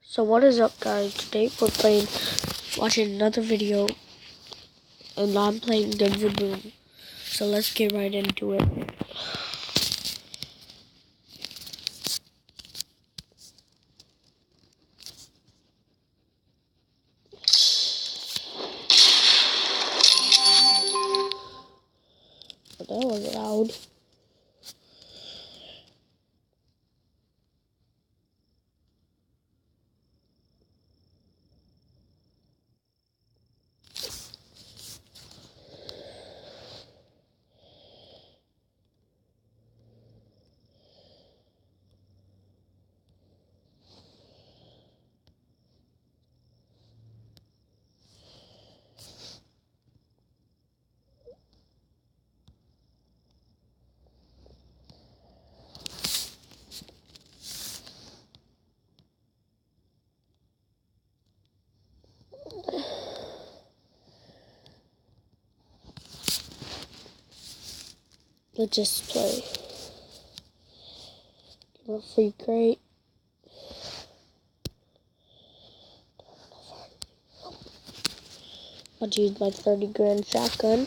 So what is up, guys? Today we're watching another video, and I'm playing Denver Boom. So let's get right into it. But that was loud. Let's just play. Give a free crate. I'll use my 30 grand shotgun.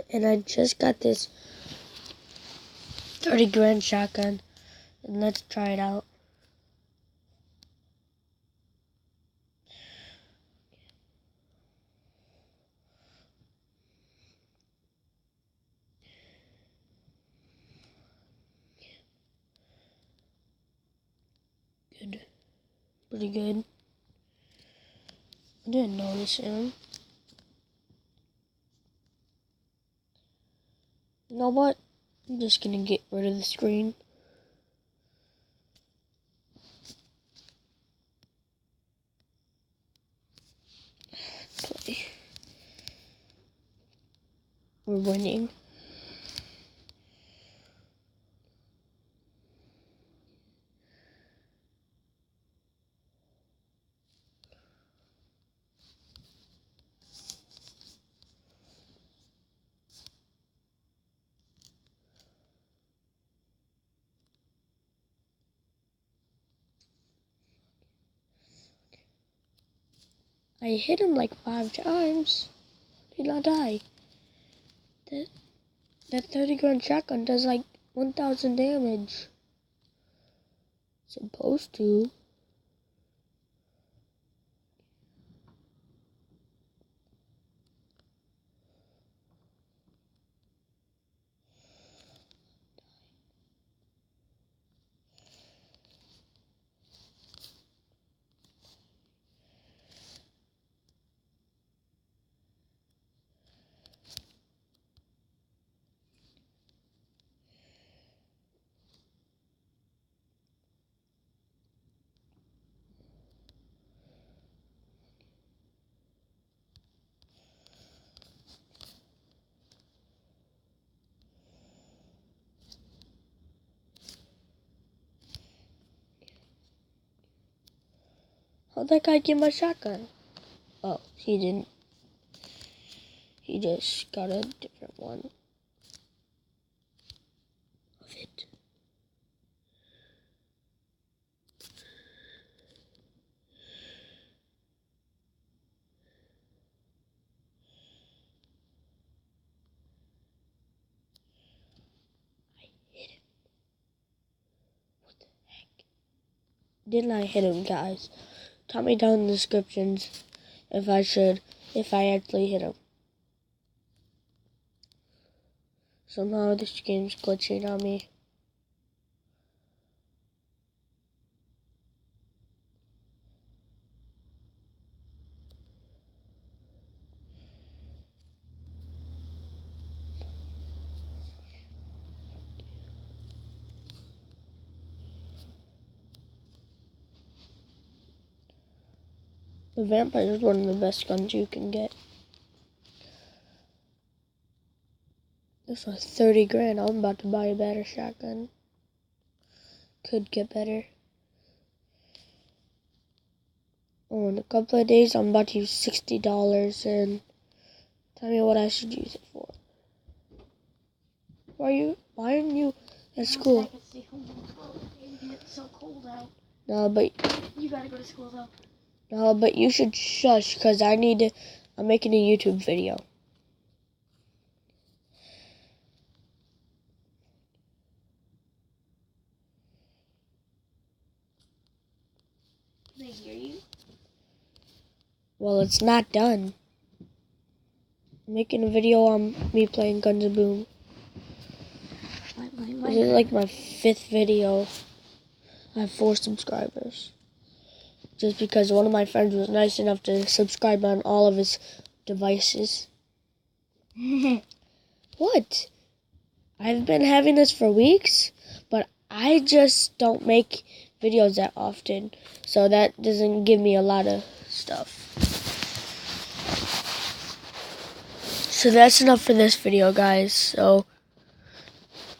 And I just got this 30 grand shotgun, and let's try it out. Good. Pretty good. I didn't notice him. You know what? I'm just gonna get rid of the screen. Play. We're winning. I hit him like 5 times. Did not die. That 30 grand shotgun does like 1,000 damage. Supposed to. How'd that guy get my shotgun? Oh, he didn't. He just got a different one of it. I hit him. What the heck? Didn't I hit him, guys? Tell me down in the descriptions if I actually hit him. Somehow this game's glitching on me. The Vampire is one of the best guns you can get. This was 30 grand. I'm about to buy a better shotgun. Could get better. Oh, in a couple of days, I'm about to use $60 and tell me what I should use it for. Why aren't you at school? I can stay home and it's so cold out. No, but you gotta go to school though. No, but you should shush, because I'm making a YouTube video. Can they hear you? Well, it's not done. I'm making a video on me playing Guns N' Boom. This is like my 5th video. I have 4 subscribers. Just because one of my friends was nice enough to subscribe on all of his devices. What? I've been having this for weeks, but I just don't make videos that often. So that doesn't give me a lot of stuff. So that's enough for this video, guys. So